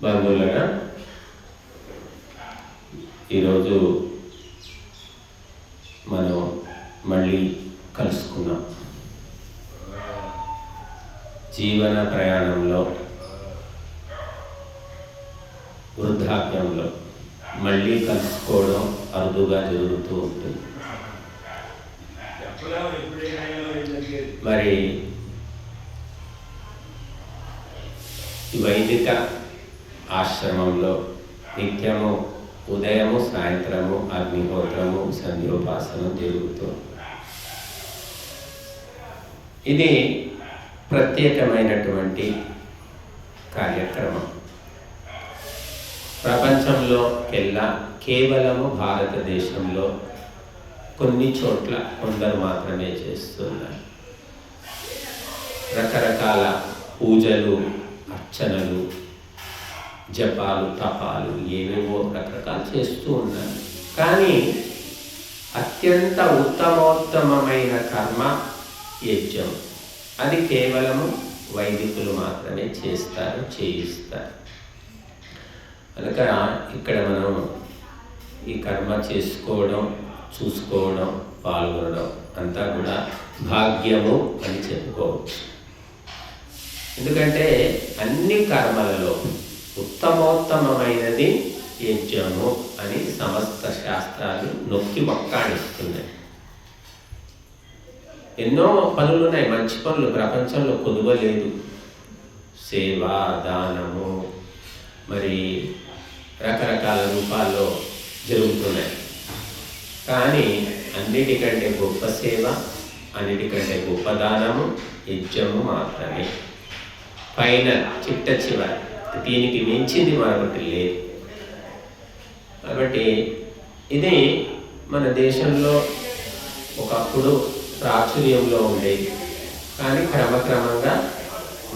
బంధువులగా ఈరోజు మనం మళ్ళీ కలుసుకున్నాం. జీవన ప్రయాణంలో వృద్ధాప్యంలో మళ్ళీ కలుసుకోవడం అరుదుగా జరుగుతూ ఉంటుంది. మరి వైదిక ఆశ్రమంలో నిత్యము ఉదయము సాయంత్రము అగ్నిహోత్రము సంధ్యోపాసనం జరుగుతుంది. ఇది ప్రత్యేకమైనటువంటి కార్యక్రమం. ప్రపంచంలోకెల్లా కేవలము భారతదేశంలో కొన్ని చోట్ల కొందరు మాత్రమే చేస్తున్నారు. రకరకాల పూజలు, అర్చనలు, జపాలు, తపాలు ఏవేవో రకరకాలు చేస్తూ ఉన్నారు. కానీ అత్యంత ఉత్తమోత్తమైన కర్మ యజ్ఞం. అది కేవలము వైదికులు మాత్రమే చేయిస్తారు. కనుక ఇక్కడ మనం ఈ కర్మ చేసుకోవడం, చూసుకోవడం, పాల్గొనడం అంతా కూడా భాగ్యము అని చెప్పుకోవచ్చు. ఎందుకంటే అన్ని కర్మలలో ఉత్తమోత్తమైనది యజ్ఞము అని సమస్త శాస్త్రాలు నొక్కి వక్కాణిస్తున్నాయి. ఎన్నో పనులు ఉన్నాయి, మంచి పనులు ప్రపంచంలో కొదువలేదు. సేవ, దానము, మరి రకరకాల రూపాల్లో జరుగుతున్నాయి. కానీ అన్నిటికంటే గొప్ప సేవ, అన్నిటికంటే గొప్ప దానము యజ్ఞము మాత్రమే. పైన చిట్ట చివరి దీనికి మించింది మరొకటి లేదు. కాబట్టి ఇది మన దేశంలో ఒకప్పుడు ప్రాచుర్యంలో ఉండేది. కానీ క్రమక్రమంగా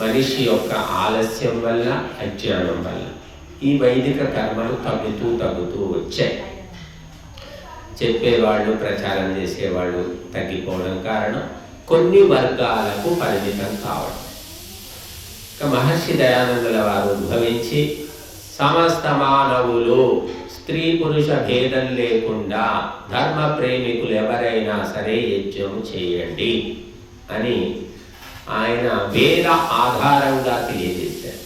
మనిషి యొక్క ఆలస్యం వల్ల, అజ్ఞానం వల్ల ఈ వైదిక కర్మలు తగ్గుతూ వచ్చాయి. చెప్పేవాళ్ళు, ప్రచారం చేసేవాళ్ళు తగ్గిపోవడం కారణం కొన్ని వర్గాలకు పరిమితం కావడం. ఇక మహర్షి దయానందుల వారు ఉద్భవించి సమస్త మానవులు స్త్రీ పురుష భేదం లేకుండా ధర్మ ప్రేమికులు ఎవరైనా సరే యజ్ఞము చేయండి అని ఆయన వేద ఆధారంగా తెలియజేశారు.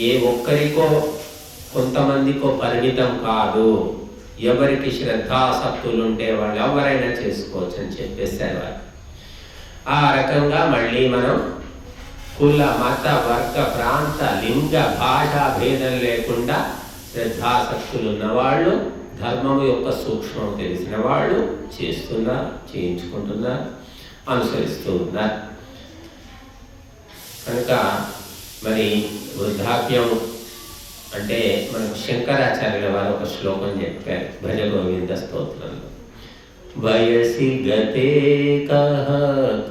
ఏ ఒక్కరికో కొంతమందికో పరిమితం కాదు, ఎవరికి శ్రద్ధాసక్తులు ఉంటే వాళ్ళు ఎవరైనా చేసుకోవచ్చు అని చెప్పేశారు వారు. ఆ రకంగా మళ్ళీ మనం కుల, మత, వర్గ, ప్రాంత, లింగ, భాష భేదం లేకుండా శ్రద్ధాసక్తులు ఉన్నవాళ్ళు, ధర్మము యొక్క సూక్ష్మం తెలిసిన వాళ్ళు చేస్తున్నారు, చేయించుకుంటున్నారు, అనుసరిస్తూ ఉన్నారు. కనుక మరి వృద్ధాప్యం అంటే మనకు శంకరాచార్యుల వారు ఒక శ్లోకం చెప్పారు భజ గోవింద స్తోత్రంలో. వయసి గతే కః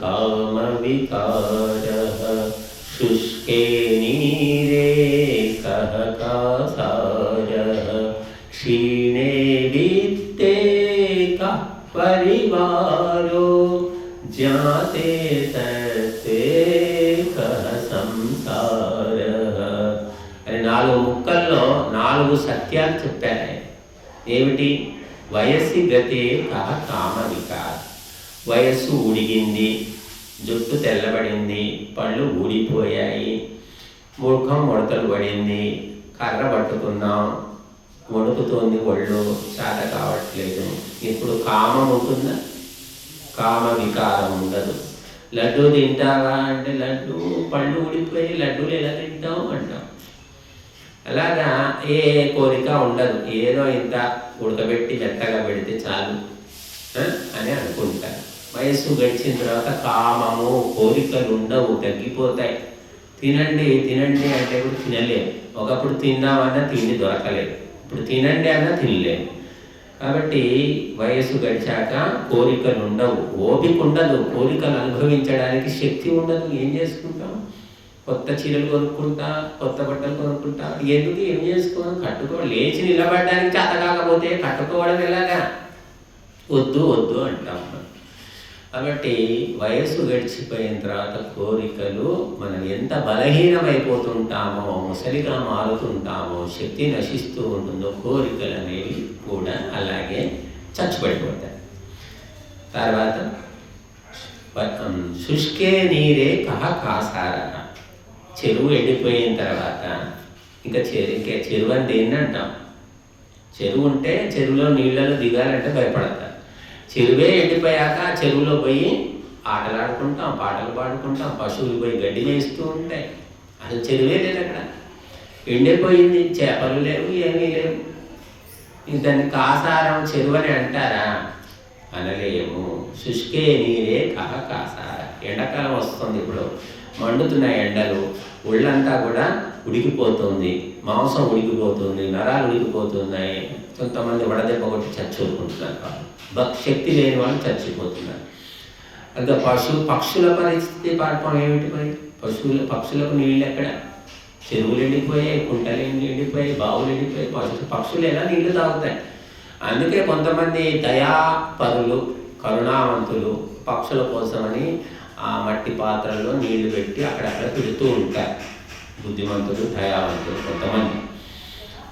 కామ వికారః శుష్కే నీరే కః కాసారః క్షీణే విత్తే కః పరివారో జాతే తస్తే కః సంసారః అని 4 ముక్కల్లో 4 సత్యాలు చెప్పారు. ఏమిటి? వయస్సు గతే కః కామ వికార. వయస్సు ఉడిగింది, జుట్టు తెల్లబడింది, పళ్ళు ఊడిపోయాయి, ముఖం ముడతలు పడింది, కర్ర పట్టుకున్నాం, వణుకుతోంది ఒళ్ళు, చేత కావట్లేదు. ఇప్పుడు కామం ఉంటుందా? కామ వికారం ఉండదు. లడ్డూ తింటావా అంటే లడ్డు పళ్ళు ఊడిపోయి లడ్డూలు ఎలా తింటావు అంటాం. అలాగా ఏ కోరిక ఉండదు. ఏదో ఇంత ఉడకబెట్టి మెత్తగా పెడితే చాలు అని అనుకుంటారు. వయస్సు గడిచిన తర్వాత కామము, కోరికలు ఉండవు, తగ్గిపోతాయి. తినండి తినండి అంటే కూడా తినలేము. ఒకప్పుడు తిందామన్నా తిండి దొరకలేదు, ఇప్పుడు తినండి అన్నా తినలేము. కాబట్టి వయస్సు గడిచాక కోరికలు ఉండవు, ఓపిక ఉండదు, కోరికలు అనుభవించడానికి శక్తి ఉండదు. ఏం చేసుకుంటాం? కొత్త చీరలు కొనుక్కుంటా, కొత్త బట్టలు కొనుక్కుంటా. ఎందుకు? ఏం చేసుకోవడం? కట్టుకోవడం. లేచి నిలబడడానికి చేత కాకపోతే కట్టుకోవడం ఎలాగా? వద్దు వద్దు అంటాం. కాబట్టి వయస్సు గడిచిపోయిన తర్వాత కోరికలు మనం ఎంత బలహీనమైపోతుంటామో, ముసలిగా మారుతుంటామో, శక్తి నశిస్తూ ఉంటుందో, కోరికలు అనేవి కూడా అలాగే చచ్చుపడిపోతాయి. తర్వాత శుష్కే నీరే కాసార, చెరువు ఎండిపోయిన తర్వాత ఇంకా చెరువు అంటే ఏంటంటాం? చెరువు ఉంటే చెరువులో నీళ్ళలో దిగాలంటే భయపడతారు. చెరువే ఎండిపోయాక చెరువులో పోయి ఆటలాడుకుంటాం, పాటలు పాడుకుంటాం, పశువులు పోయి గడ్డి వేస్తూ ఉంటాయి. అసలు చెరువే లేదు అక్కడ, ఎండిపోయింది, చేపలు లేవు, ఏమీ లేవు. దాన్ని కాసారం చెరువు అని అంటారా? అనలేము. శుష్కే నీరే కాసార. ఎండాకాలం వస్తుంది, ఇప్పుడు మండుతున్న ఎండలు, ఒళ్ళంతా కూడా ఉడికిపోతుంది, మాంసం ఉడికిపోతుంది, నరాలు ఉడికిపోతున్నాయి. కొంతమంది వడదెబ్బ కొట్టి చచ్చిపోతున్నారు, శక్తి లేని వాళ్ళు చచ్చిపోతున్నారు. అంత పక్షుల పరిస్థితి పాపం ఏమిటి? మరి పక్షులకు నీళ్ళు ఎక్కడ? చెరువులు ఎండిపోయాయి, కుంటలు ఎండిపోయాయి, బావులు ఎండిపోయాయి. పక్షులు ఎలా నీళ్లు తాగుతాయి? అందుకే కొంతమంది దయాపరులు, కరుణావంతులు పక్షుల కోసమని ఆ మట్టి పాత్రల్లో నీళ్లు పెట్టి అక్కడక్కడ పెడుతూ ఉంటారు. బుద్ధిమంతులు, దయావంతులు కొంతమంది.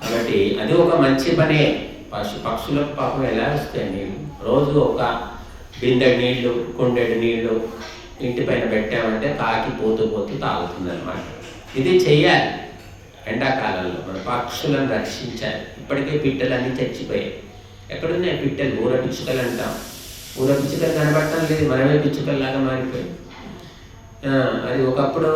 కాబట్టి అది ఒక మంచి పనే. పక్షులకు పాపం ఎలా వస్తాయి నీళ్ళు? రోజు ఒక బిందెడు నీళ్లు, కుండెడు నీళ్లు ఇంటి పైన పెట్టామంటే కాకి పోతూ తాగుతుంది అన్నమాట. ఇది చెయ్యాలి. ఎండాకాలంలో మన పక్షులను రక్షించాలి. ఇప్పటికే పిట్టలన్నీ చచ్చిపోయాయి. ఎక్కడున్నాయి పిట్టలు? ఊర పిచ్చుకలు అంటాం. ఊర పిచ్చుకలు కనబడటం లేదు, మనమే పిచ్చుకల్లాగా మారిపోయాయి. అది ఒకప్పుడు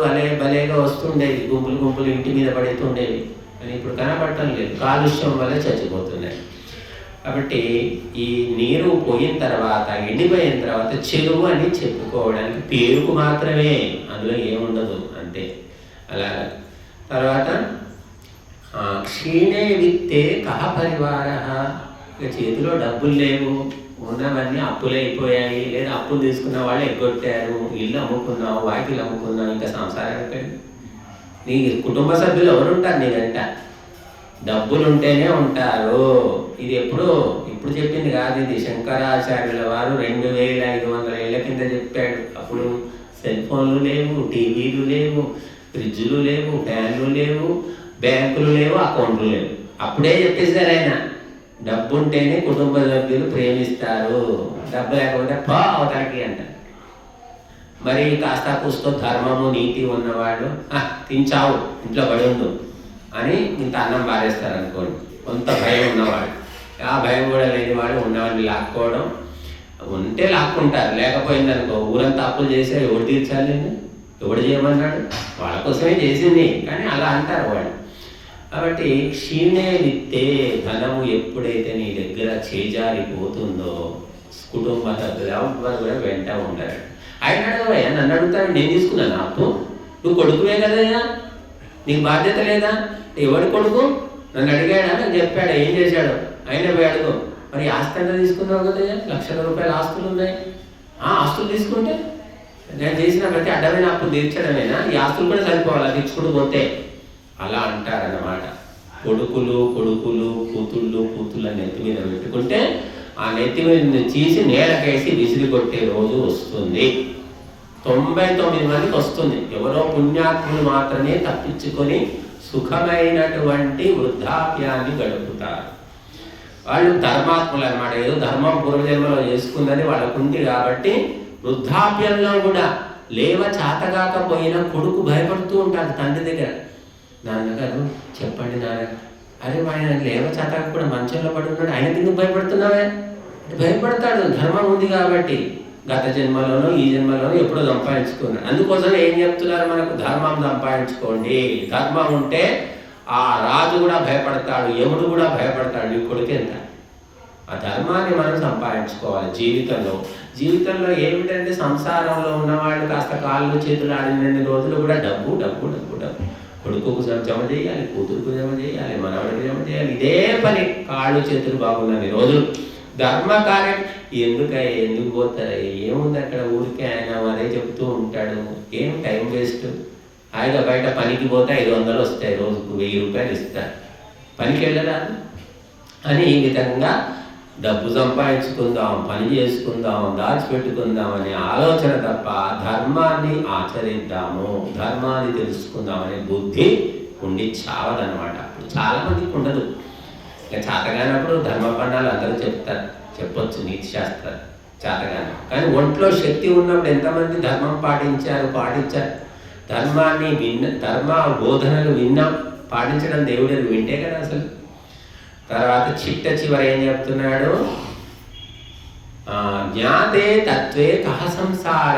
భలేగా వస్తుండేది, గుంపులు ఇంటి మీద పడుతుండేవి. అని ఇప్పుడు కనబడటం లేదు, కాలుష్యం వల్ల చచ్చిపోతున్నాయి. కాబట్టి ఈ నీరు పోయిన తర్వాత, ఎండిపోయిన తర్వాత చెరువు అని చెప్పుకోవడానికి పేరుకు మాత్రమే, అందులో ఏముండదు, అంతే. అలా తర్వాత క్షీణే విత్తే కహ పరివార. ఇక చేతిలో డబ్బులు లేవు, ఉన్నవన్నీ అప్పులైపోయాయి, లేదా అప్పులు తీసుకున్న వాళ్ళు ఎగ్గొట్టారు, ఇల్లు అమ్ముకున్నావు, వాకిలు అమ్ముకున్నావు, ఇంకా సంసారం ఎక్కడి? నీ కుటుంబ సభ్యులు ఎవరుంటారు నీ వెంట? డబ్బులు ఉంటేనే ఉంటారు. ఇది ఇప్పుడు చెప్పింది కాదు, ఇది శంకరాచార్యుల వారు 2500 ఏళ్ల కింద చెప్పాడు. అప్పుడు సెల్ ఫోన్లు లేవు, టీవీలు లేవు, ఫ్రిడ్జ్లు లేవు, ఫ్యాన్లు లేవు, బ్యాంకులు లేవు, అకౌంట్లు లేవు. అప్పుడే చెప్పేశారు ఆయన, డబ్బు ఉంటేనే కుటుంబ సభ్యులు ప్రేమిస్తారు, డబ్బు లేకపోతే అవతలకి అంటారు. మరి కాస్త కూస్తో ధర్మము, నీతి ఉన్నవాళ్ళు తించావు, ఇంట్లో పడి ఉండు అని ఇంత అన్నం పారేస్తారు అనుకోండి. కొంత భయం ఉన్నవాడు, ఆ భయం కూడా లేని వాడు ఉన్నవాడిని లాక్కోవడం. ఉంటే లాక్కుంటారు, లేకపోయిందనుకో ఊరంతా అప్పులు చేసే ఎవడు తీర్చాలి? ఎవడు చేయమన్నాడు? వాళ్ళ కోసమే చేసింది, కానీ అలా అంటారు వాళ్ళు. కాబట్టి క్షీణే విత్తే, ధనము ఎప్పుడైతే నీ దగ్గర చేజారిపోతుందో కుటుంబ సభ్యులు ఎవ్వరు కూడా వెంట ఉంటారు. ఆయన అడగవయ్యా, నన్ను అడుగుతాడు, నేను తీసుకున్నాను అప్పు? నువ్వు కొడుకువే కదయ్యా, నీకు బాధ్యత లేదా? ఎవడి కొడుకు? నన్ను అడిగాడా? నాకు చెప్పాడు, ఏం చేశాడు? ఆయన పోయి అడుగు. మరి ఆస్తి అంతా తీసుకున్నావు కదయ్యా, లక్షల రూపాయల ఆస్తులు ఉన్నాయి. ఆస్తులు తీసుకుంటే నేను చేసిన ప్రతి అడ్డమైన అప్పులు తీర్చడమేనా? ఈ ఆస్తులు కూడా సరిపోవాలి, అది ఇచ్చుకుంటూ పోతే. అలా అంటారన్నమాట. కొడుకులు కూతుళ్ళ నెత్తి మీద పెట్టుకుంటే ఆ నెత్తి మీద తీసి నేలకేసి విసిరి కొట్టే రోజు వస్తుంది. 99 మందికి వస్తుంది. ఎవరో పుణ్యాత్ములు మాత్రమే తప్పించుకొని సుఖమైనటువంటి వృద్ధాప్యాన్ని గడుపుతారు. వాళ్ళు ధర్మాత్ములు అన్నమాట. ఏదో ధర్మం పూర్వజన్మలో చేసుకుందని వాళ్ళకుంది కాబట్టి వృద్ధాప్యంలో కూడా లేవ చాతగాకపోయినా కొడుకు భయపడుతూ ఉంటాడు తండ్రి దగ్గర. నాన్నగారు చెప్పండి నాన్న. అరే ఆయన లేవ చాతగా కూడా మంచంలో పడి ఉన్నాడు, ఆయన ఎందుకు భయపడుతున్నావే? భయపడతాడు, ధర్మం ఉంది కాబట్టి. గత జన్మలోనో ఈ జన్మలోనో ఎప్పుడో సంపాదించుకున్నాడు. అందుకోసం ఏం చెప్తున్నారు మనకు? ధర్మం సంపాదించుకోండి. ధర్మం ఉంటే ఆ రాజు కూడా భయపడతాడు, యముడు కూడా భయపడతాడు. నీ కొడుకు ఎంత? ఆ ధర్మాన్ని మనం సంపాదించుకోవాలి జీవితంలో ఏమిటంటే సంసారంలో ఉన్నవాళ్ళు కాస్త కాళ్ళు చేతులు ఆడినన్ని రోజులు కూడా డబ్బు. కొడుకుకు జమ చేయాలి, కూతురుకు జమ చేయాలి, మనవడికి జమ చేయాలి, ఇదే పని. కాళ్ళు చేతులు బాగున్నన్ని రోజులు ధర్మకార్యం ఎందుకు పోతారు? ఏముంది అక్కడ? ఊరికే ఆయన అదే చెప్తూ ఉంటాడు. ఏం టైం వేస్ట్. హాయిగా బయట పనికి పోతే 500 వస్తాయి, రోజుకు 1000 రూపాయలు ఇస్తారు, పనికి వెళ్ళరాదు అని ఈ విధంగా డబ్బు సంపాదించుకుందాం, పని చేసుకుందాం, దాచిపెట్టుకుందాం అనే ఆలోచన తప్ప ధర్మాన్ని ఆచరిద్దాము, ధర్మాన్ని తెలుసుకుందాం అనే బుద్ధి ఉండి చావదనమాట. చాలామందికి ఉండదు. ఇక చేతగానప్పుడు ధర్మపన్నాలు అందరూ చెప్తారు, చెప్పొచ్చు నీతి శాస్త్రాలు చేతగానే. కానీ ఒంట్లో శక్తి ఉన్నప్పుడు ఎంతమంది ధర్మం పాటించారు? ధర్మాన్ని ధర్మ బోధనలు విన్నాం, పాటించడం దేవుడు వింటే కదా అసలు. తర్వాత చివరి ఏం చెప్తున్నాడు? జ్ఞాతే తత్వే కహ సంసార.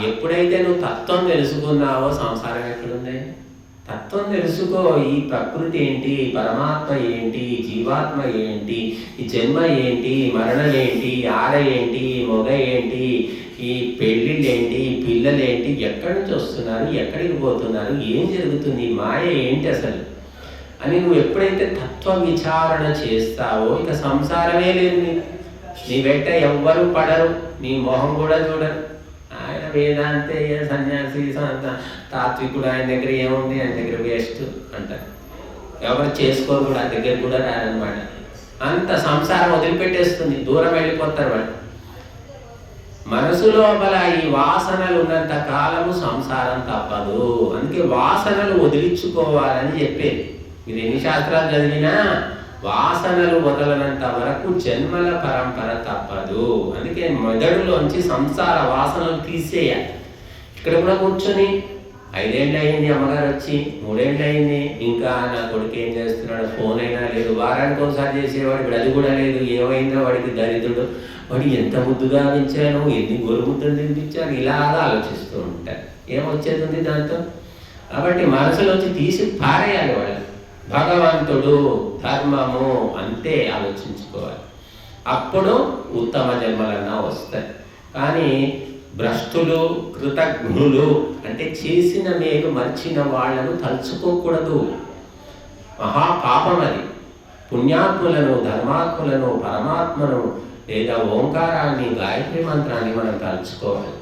ఎప్పుడైతే నువ్వు తత్వం తెలుసుకున్నావో సంసారం ఎక్కడుంది? తత్వం తెలుసుకో. ఈ ప్రకృతి ఏంటి, పరమాత్మ ఏంటి, జీవాత్మ ఏంటి, ఈ జన్మ ఏంటి, మరణం ఏంటి, ఆడ ఏంటి, మొగ ఏంటి, ఈ పెళ్ళిళ్ళు ఏంటి, పిల్లలేంటి, ఎక్కడి నుంచి వస్తున్నారు, ఎక్కడికి పోతున్నారు, ఏం జరుగుతుంది, మాయ ఏంటి అసలు అని నువ్వు ఎప్పుడైతే తత్వ విచారణ చేస్తావో ఇక సంసారమే లేదు. నీ వెంట ఎవ్వరు పడరు, నీ మొహం కూడా చూడరు. ఆయన వేదాంతే సన్యాసి తాత్వికుడు, ఆయన దగ్గర ఏముంది, ఆయన దగ్గర వేస్ట్ అంటారు. ఎవరు చేసుకోరు కూడా, ఆయన దగ్గర కూడా రారనమాట. అంత సంసారం వదిలిపెట్టేస్తుంది, దూరం వెళ్ళిపోతారు వాళ్ళు. మనసు లోపల ఈ వాసనలు ఉన్నంత కాలము సంసారం తప్పదు. అందుకే వాసనలు వదిలించుకోవాలని చెప్పేది. మీరు ఎన్ని శాస్త్రాలు చదివినా వాసనలు వదలనంత వరకు జన్మల పరంపర తప్పదు. అందుకే మెదడులోంచి సంసార వాసనలు తీసేయాలి. ఇక్కడ కూడా కూర్చొని 5 ఏళ్ళు అయింది, అమ్మగారు వచ్చి 3 ఏళ్ళు అయింది, ఇంకా నా కొడుకు ఏం చేస్తున్నాడు, ఫోన్ అయినా లేదు, వారానికి ఒకసారి చేసేవాడు, ఇప్పుడు అది కూడా లేదు, ఏమైందో వాడికి దరిద్రుడు, వాడు ఎంత ముద్దుగా పెంచాను, ఎన్ని గొరుముద్దలు తినిపించాను, ఇలాగా ఆలోచిస్తూ ఉంటారు. ఏమొచ్చేది ఉంది దాంతో? కాబట్టి మనసులోంచి తీసి పారేయాలి వాళ్ళు. భగవంతుడు, ధర్మము అంతే ఆలోచించుకోవాలి. అప్పుడు ఉత్తమ జన్మలన్నా వస్తాయి. కానీ భ్రష్టులు, కృతజ్ఞులు అంటే చేసిన మేలు మర్చిన వాళ్లను తలుచుకోకూడదు. మహాపాపం అది. పుణ్యాత్ములను, ధర్మాత్ములను, పరమాత్మను లేదా ఓంకారాన్ని, గాయత్రి మంత్రాన్ని మనం తలుచుకోవాలి.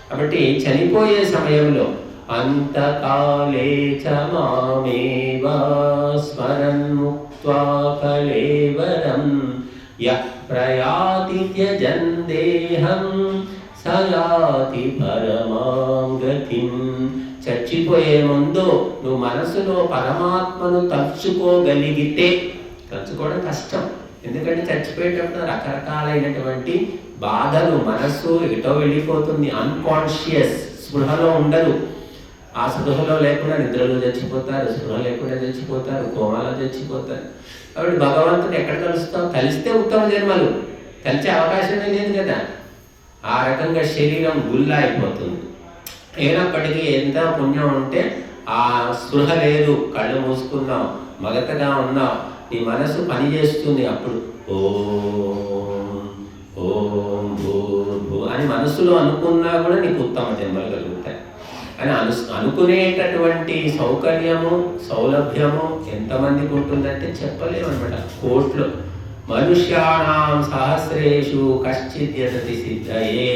కాబట్టి చనిపోయే సమయంలో అంతకాలే చ మామేవా స్మరన్ ముక్త్వా కళేవరం యః ప్రయాతి త్యజన్ దేహం సయాతి పరమాం గతిం. చచ్చిపోయే ముందు నువ్వు మనసులో పరమాత్మను తలుచుకోగలిగితే, తలుచుకోవడం కష్టం, ఎందుకంటే చచ్చిపోయేటప్పుడు రకరకాలైనటువంటి బాధలు, మనస్సు ఎటో వెళ్ళిపోతుంది, అన్కాన్షియస్, స్పృహలో ఉండదు. ఆ స్పృహలో లేకుండా నిద్రలో చచ్చిపోతారు, స్పృహ లేకుండా చచ్చిపోతారు, కోమాలో చచ్చిపోతారు. కాబట్టి భగవంతుడు ఎక్కడ కలుస్తావు? కలిస్తే ఉత్తమ జన్మలు, కలిసే అవకాశమే లేదు కదా. ఆ రకంగా శరీరం గుల్లా అయిపోతుంది. అయినప్పటికీ ఎంత పుణ్యం ఉంటే ఆ స్పృహ లేదు, కళ్ళు మూసుకున్నావు, మగతగా ఉన్నావు, నీ మనసు పనిచేస్తుంది. అప్పుడు ఓం ఓం భూ అని మనసులో అనుకున్నా కూడా నీకు ఉత్తమ జన్మలు కలుగుతాయి. అని అనుకునేటటువంటి సౌకర్యము, సౌలభ్యము ఎంతమందికి ఉంటుందంటే చెప్పలేము అనమాట. కోట్లు. మనుష్యాణం సహస్రేషు కశ్చిత్ యతతి సిద్ధయే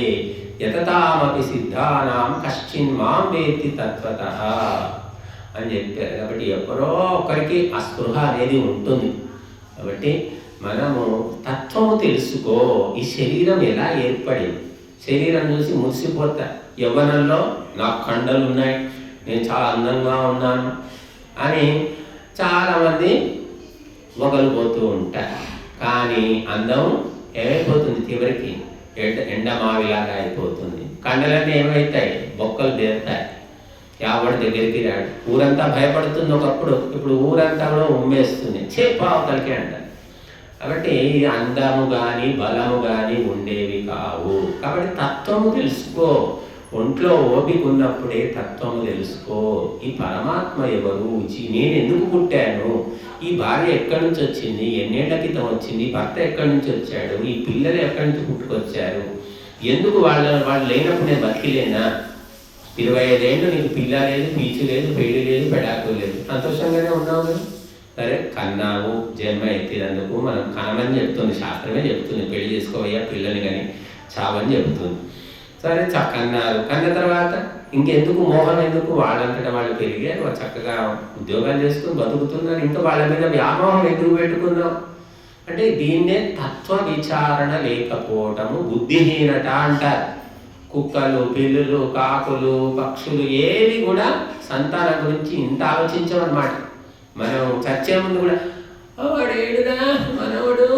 యతతామపి సిద్ధానాం కశ్చిన్ మాం వేత్తి తత్వతః అని చెప్పారు. కాబట్టి ఎవరో ఒకరికి ఆ స్పృహ అనేది ఉంటుంది. కాబట్టి మనము తత్వము తెలుసుకో. ఈ శరీరం ఎలా ఏర్పడింది? శరీరం చూసి మురిసిపోతా. యవ్వనంలో నాకు కండలు ఉన్నాయి, నేను చాలా అందంగా ఉన్నాను అని చాలామంది మొగలుపోతూ ఉంటారు. కానీ అందం ఏమైపోతుంది? చివరికి ఎండమావిలాగా అయిపోతుంది. కండలన్నీ ఏమవుతాయి? బొక్కలు తీరుతాయి. ఎవరి దగ్గరికి రాడు. ఊరంతా భయపడుతుంది ఒకప్పుడు, ఇప్పుడు ఊరంతా కూడా ఉమ్మేస్తుంది. చేపావతలకి అంటారు. కాబట్టి అందము కానీ బలము కానీ ఉండేవి కావు. కాబట్టి తత్వము తెలుసుకో. ఒంట్లో ఓపిక ఉన్నప్పుడే తత్వము తెలుసుకో. ఈ పరమాత్మ ఎవరు? నేను ఎందుకు పుట్టాను? ఈ భార్య ఎక్కడి నుంచి వచ్చింది? ఎన్నేళ్ల క్రితం వచ్చింది? భర్త ఎక్కడి నుంచి వచ్చాడు? ఈ పిల్లలు ఎక్కడి నుంచి పుట్టుకొచ్చారు? ఎందుకు వాళ్ళు లేనప్పుడు నేను బతికిలేనా? 25 ఏళ్ళు నీకు పిల్ల లేదు, పీచు లేదు, పెళ్లి లేదు, పెడాకు లేదు, సంతోషంగానే ఉన్నావు కదా. సరే కన్నావు, జన్మ ఎత్తినందుకు మనం కనమని చెప్తుంది, శాస్త్రమే చెప్తుంది. పెళ్లి చేసుకోవయ్యా పిల్లని కానీ చావని చెబుతుంది. సరే కన్నారు. కన్న తర్వాత ఇంకెందుకు మోహం? ఎందుకు? వాళ్ళంతటా వాళ్ళు పెరిగారు, చక్కగా ఉద్యోగాలు చేసుకుని బతుకుతున్నారు. ఇంకా వాళ్ళ మీద వ్యామోహం ఎందుకు పెట్టుకున్నావు? అంటే దీన్నే తత్వ విచారణ లేకపోవటము, బుద్ధిహీనత అంటారు. కుక్కలు, పిల్లులు, కాకులు, పక్షులు ఏవి కూడా సంతానం గురించి ఇంత ఆలోచించమన్నమాట. మనం చచ్చే ముందు కూడా వాడేడురా మనవడు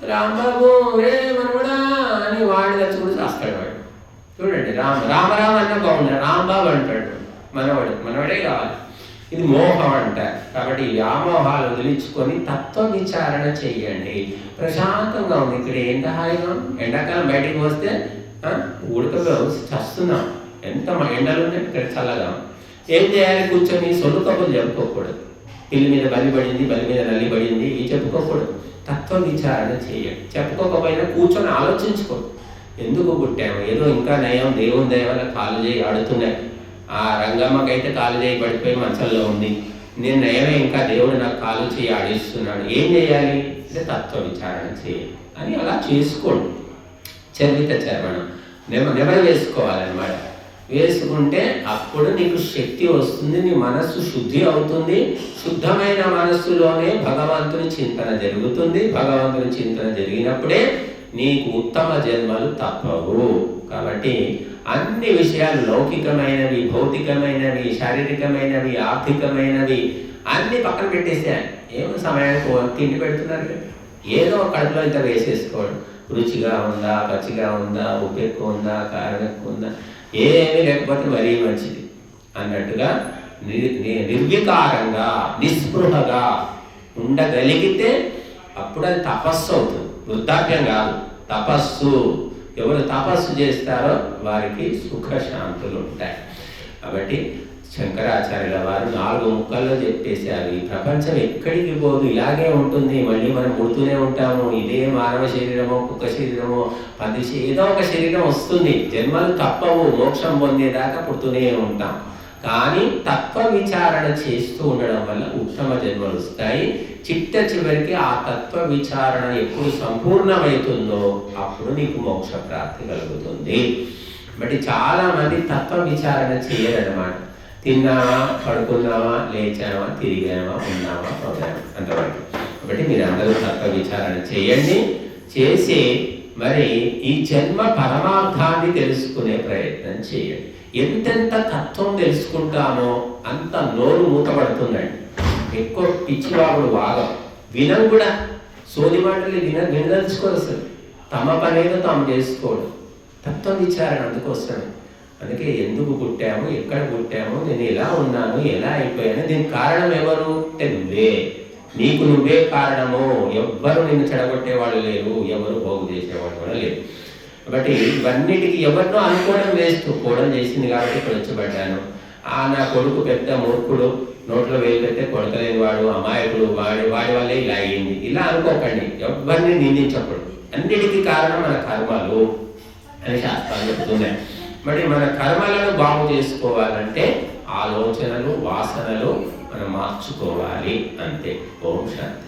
రాంబాబు రే మనవడా అని వాడి దగ్గర కూడా చేస్తాడు వాడు. చూడండి, రామరామ అన్న బాగుంది, రాంబాబు అంటాడు. మనవడే కావాలి. ఇది మోహం అంటారు. కాబట్టి ఈ వ్యామోహాలు వదిలించుకొని తత్వ విచారణ చెయ్యండి. ప్రశాంతంగా ఉంది. ఇక్కడ ఏంట హాయిగా, ఎండాకాలం బయటికి వస్తే ఉడకగా చస్తున్నాం. ఎంత ఎండలు ఉన్నాయి, ఇక్కడ చల్లగా. ఏం చేయాలి? కూర్చొని సొల్లు కబుర్లు చెప్పుకోకూడదు. పిల్లి మీద బలి పడింది, బలి మీద నల్లి పడింది, ఇవి చెప్పుకోకూడదు. తత్వ విచారణ చేయండి. చెప్పుకోకపోయినా కూర్చొని ఆలోచించుకోండి. ఎందుకు పుట్టాము? ఏదో ఇంకా నయం, దేవుని దయ వల్ల కాలు చేయి ఆడుతున్నాయి. ఆ రంగమ్మకైతే కాలు చేయి పడిపోయి మంచంలో ఉంది. నేను నయమే, ఇంకా దేవుడు నాకు కాలు చేయి ఆడిస్తున్నాడు. ఏం చేయాలి అంటే తత్వ విచారణ చేయాలి అని అలా చేసుకోండి. చర్విత చర్మణం నెమరు వేసుకోవాలన్నమాట. వేసుకుంటే అప్పుడు నీకు శక్తి వస్తుంది, నీ మనస్సు శుద్ధి అవుతుంది. శుద్ధమైన మనస్సులోనే భగవంతుని చింతన జరుగుతుంది. భగవంతుని చింతన జరిగినప్పుడే నీకు ఉత్తమ జన్మలు తప్పవు. కాబట్టి అన్ని విషయాలు, లౌకికమైనవి, భౌతికమైనవి, శారీరకమైనవి, ఆర్థికమైనవి అన్ని పక్కన పెట్టేసేయాలి. ఏమో సమయానికి తిండి పెడుతున్నారు కదా, ఏదో కడుపులో ఇంత వేసేసుకోవడం. రుచిగా ఉందా, పచ్చిగా ఉందా, ఉప్పు ఎక్కువ ఉందా, కారం ఎక్కువ ఉందా, ఏమీ లేకపోతే మరీ మంచిది అన్నట్టుగా నిర్వికారంగా, నిస్పృహగా ఉండగలిగితే అప్పుడు అది తపస్సు అవుతుంది. వృద్ధాప్యం కాదు, తపస్సు. ఎవరు తపస్సు చేస్తారో వారికి సుఖశాంతులు ఉంటాయి. కాబట్టి శంకరాచార్యుల వారు 4 ముక్కల్లో చెప్పేశారు. ఈ ప్రపంచం ఎక్కడికి పోదు, ఇలాగే ఉంటుంది. మళ్ళీ మనం పుడుతూనే ఉంటాము. ఇదే మానవ శరీరమో, కుక్క శరీరమో, పంది ఏదో ఒక శరీరం వస్తుంది. జన్మలు తప్పవు. మోక్షం పొందేదాకా పుడుతూనే ఉంటాం. కానీ తత్వ విచారణ చేస్తూ ఉండడం వల్ల ఉత్తమ జన్మలు వస్తాయి. చిట్ట చివరికి ఆ తత్వ విచారణ ఎప్పుడు సంపూర్ణమవుతుందో అప్పుడు నీకు మోక్ష ప్రాప్తి కలుగుతుంది. బట్టి చాలా మంది తత్వ విచారణ చేయరన్నమాట. తిన్నావా, పడుకున్నావా, లేచావా, తిరిగావా, ఉన్నావా, పోయావా, అంతవరకు. కాబట్టి మీరు అందరూ తత్వ విచారణ చేయండి. చేసి మరి ఈ జన్మ పరమార్థాన్ని తెలుసుకునే ప్రయత్నం చేయండి. ఎంతెంత తత్వం తెలుసుకుంటామో అంత నోరు మూతపడుతుందండి. ఎక్కువ పిచ్చివాగుడు వాగం వినం కూడా. సోది మాటలు వినదలుచుకోరు. అసలు తమ పనేదో తాము చేసుకోవడం. తత్వ విచారణ అందుకోసమే. అందుకే ఎందుకు పుట్టాము, ఎక్కడ పుట్టాము, నేను ఎలా ఉన్నాను, ఎలా అయిపోయాను, దీనికి కారణం ఎవరు అంటే నువ్వే. నీకు నువ్వే కారణము. ఎవ్వరు నిన్ను చెడగొట్టేవాళ్ళు లేరు, ఎవరు పోగు చేసేవాళ్ళు కూడా లేరు. కాబట్టి ఇవన్నిటికీ ఎవరినో అనుకోవడం వేస్తూ కోవడం చేసింది కాబట్టి ఇక్కడ వచ్చబడ్డాను. నా కొడుకు పెద్ద మూర్ఖుడు, నోట్లో వేలు పెడితే కొడతలేని వాడు, అమాయకుడు, వాడి వల్లే ఇలా అయ్యింది, ఇలా అనుకోకండి. ఎవరిని నిందించకూడదు. అన్నిటికీ కారణం మన కర్మలు అని శాస్త్రాలు చెప్తున్నాయి. మరి మన కర్మలను బాగు చేసుకోవాలంటే ఆలోచనలు, వాసనలు మనం మార్చుకోవాలి. అంతే. ఓం శాంతి.